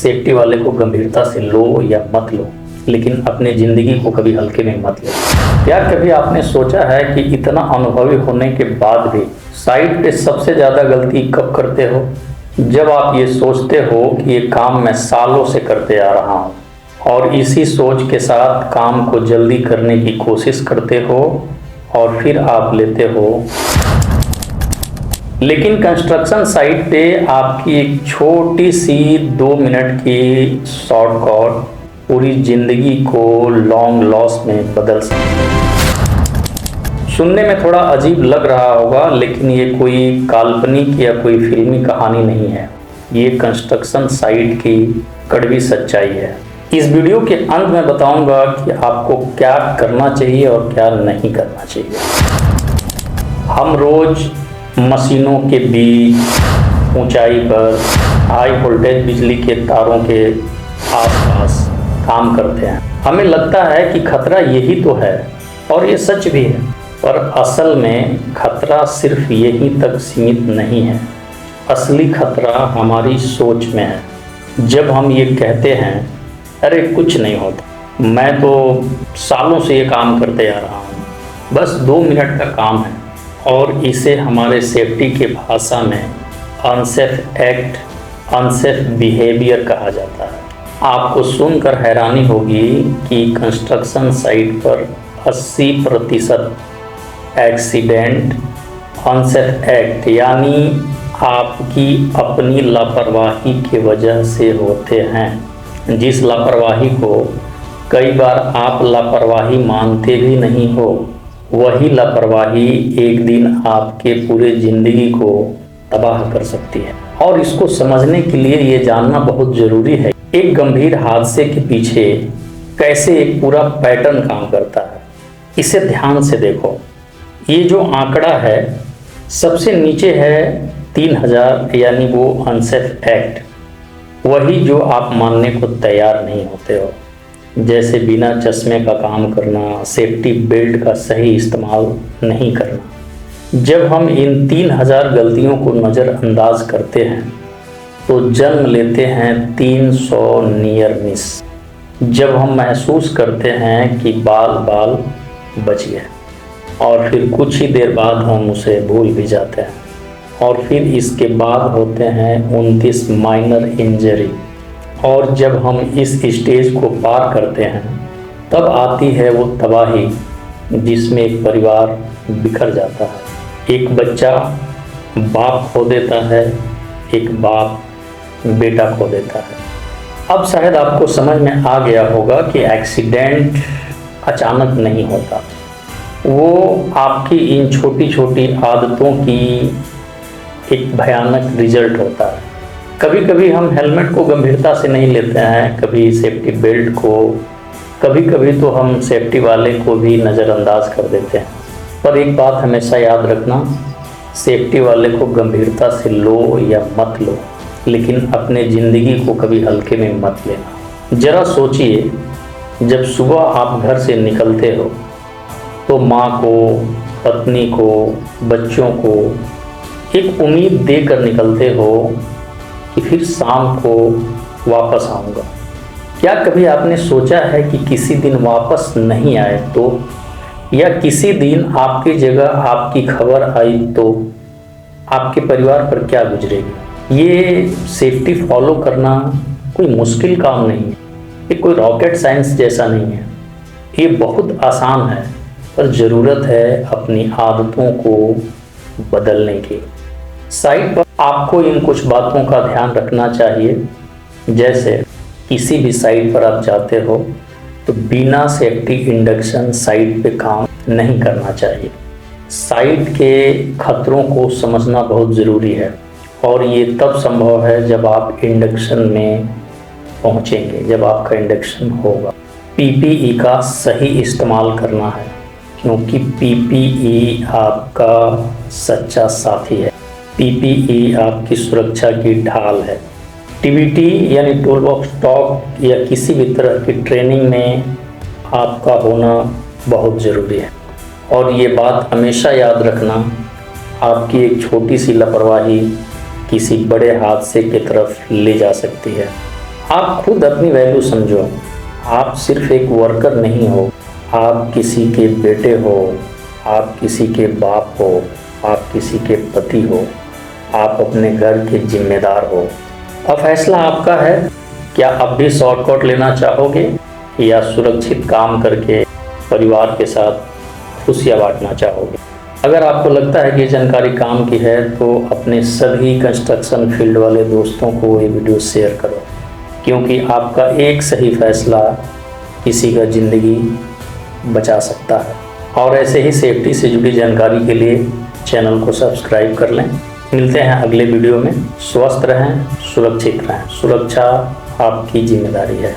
Safety वाले को गंभीरता से लो या मत लो, लेकिन अपने ज़िंदगी को कभी हल्के में मत लो। क्या कभी आपने सोचा है कि इतना अनुभवी होने के बाद भी साइट पे सबसे ज़्यादा गलती कब करते हो? जब आप ये सोचते हो कि ये काम मैं सालों से करते आ रहा हूँ और इसी सोच के साथ काम को जल्दी करने की कोशिश करते हो और फिर आप लेते हो। लेकिन कंस्ट्रक्शन साइट पे आपकी एक छोटी सी 2 मिनट की शॉर्टकट पूरी जिंदगी को लॉन्ग लॉस में बदल सकती है। सुनने में थोड़ा अजीब लग रहा होगा, लेकिन ये कोई काल्पनिक या कोई फिल्मी कहानी नहीं है। ये कंस्ट्रक्शन साइट की कड़वी सच्चाई है। इस वीडियो के अंत में बताऊंगा कि आपको क्या करना चाहिए और क्या नहीं करना चाहिए। हम रोज मशीनों के बीच, ऊंचाई पर, हाई वोल्टेज बिजली के तारों के आसपास काम करते हैं। हमें लगता है कि खतरा यही तो है, और ये सच भी है, पर असल में खतरा सिर्फ यहीं तक सीमित नहीं है। असली खतरा हमारी सोच में है। जब हम ये कहते हैं, अरे कुछ नहीं होता, मैं तो सालों से ये काम करते आ रहा हूँ, बस 2 मिनट का काम है, और इसे हमारे सेफ्टी के भाषा में अनसेफ एक्ट, अनसेफ बिहेवियर कहा जाता है। आपको सुनकर हैरानी होगी कि कंस्ट्रक्शन साइट पर 80% एक्सीडेंट अनसेफ एक्ट यानी आपकी अपनी लापरवाही की वजह से होते हैं। जिस लापरवाही को कई बार आप लापरवाही मानते भी नहीं हो, वही लापरवाही एक दिन आपके पूरे ज़िंदगी को तबाह कर सकती है। और इसको समझने के लिए ये जानना बहुत ज़रूरी है, एक गंभीर हादसे के पीछे कैसे एक पूरा पैटर्न काम करता है। इसे ध्यान से देखो। ये जो आंकड़ा है, सबसे नीचे है 3000, यानी वो अनसेफ एक्ट, वही जो आप मानने को तैयार नहीं होते हो, जैसे बिना चश्मे का काम करना, सेफ्टी बेल्ट का सही इस्तेमाल नहीं करना। जब हम इन 3000 गलतियों को नज़रअंदाज करते हैं तो जन्म लेते हैं 300 नियर मिस। जब हम महसूस करते हैं कि बाल बच गए, और फिर कुछ ही देर बाद हम उसे भूल भी जाते हैं, और फिर इसके बाद होते हैं 29 माइनर इंजरी। और जब हम इस स्टेज को पार करते हैं, तब आती है वो तबाही जिसमें एक परिवार बिखर जाता है। एक बच्चा बाप खो देता है, एक बाप बेटा खो देता है। अब शायद आपको समझ में आ गया होगा कि एक्सीडेंट अचानक नहीं होता, वो आपकी इन छोटी छोटी आदतों की एक भयानक रिजल्ट होता है। कभी कभी हम हेलमेट को गंभीरता से नहीं लेते हैं, कभी सेफ्टी बेल्ट को, कभी कभी तो हम सेफ्टी वाले को भी नज़रअंदाज कर देते हैं। पर एक बात हमेशा याद रखना, सेफ्टी वाले को गंभीरता से लो या मत लो, लेकिन अपने ज़िंदगी को कभी हल्के में मत लेना। ज़रा सोचिए, जब सुबह आप घर से निकलते हो तो माँ को, पत्नी को, बच्चों को एक उम्मीद देकर निकलते हो कि फिर शाम को वापस आऊँगा। क्या कभी आपने सोचा है कि किसी दिन वापस नहीं आए तो, या किसी दिन आपकी जगह आपकी खबर आई तो आपके परिवार पर क्या गुजरेगी? ये सेफ्टी फॉलो करना कोई मुश्किल काम नहीं है, ये कोई रॉकेट साइंस जैसा नहीं है, ये बहुत आसान है, पर ज़रूरत है अपनी आदतों को बदलने की। साइट पर आपको इन कुछ बातों का ध्यान रखना चाहिए। जैसे किसी भी साइट पर आप जाते हो तो बिना सेफ्टी इंडक्शन साइट पे काम नहीं करना चाहिए। साइट के खतरों को समझना बहुत ज़रूरी है, और ये तब संभव है जब आप इंडक्शन में पहुंचेंगे, जब आपका इंडक्शन होगा। पीपीई का सही इस्तेमाल करना है, क्योंकि पीपीई आपका सच्चा साथी है। पीपीई आपकी सुरक्षा की ढाल है। टीबीटी यानी टूल बॉक्स टॉक या किसी भी तरह की ट्रेनिंग में आपका होना बहुत ज़रूरी है। और ये बात हमेशा याद रखना, आपकी एक छोटी सी लापरवाही किसी बड़े हादसे की तरफ ले जा सकती है। आप खुद अपनी वैल्यू समझो। आप सिर्फ एक वर्कर नहीं हो, आप किसी के बेटे हो, आप किसी के बाप हो, आप किसी के पति हो, आप अपने घर के जिम्मेदार हो। अब फैसला आपका है, क्या अब भी शॉर्टकट लेना चाहोगे या सुरक्षित काम करके परिवार के साथ खुशियाँ बांटना चाहोगे। अगर आपको लगता है कि ये जानकारी काम की है तो अपने सभी कंस्ट्रक्शन फील्ड वाले दोस्तों को ये वीडियो शेयर करो, क्योंकि आपका एक सही फैसला किसी का ज़िंदगी बचा सकता है। और ऐसे ही सेफ्टी से जुड़ी जानकारी के लिए चैनल को सब्सक्राइब कर लें। मिलते हैं अगले वीडियो में। स्वस्थ रहें, सुरक्षित रहें। सुरक्षा आपकी जिम्मेदारी है।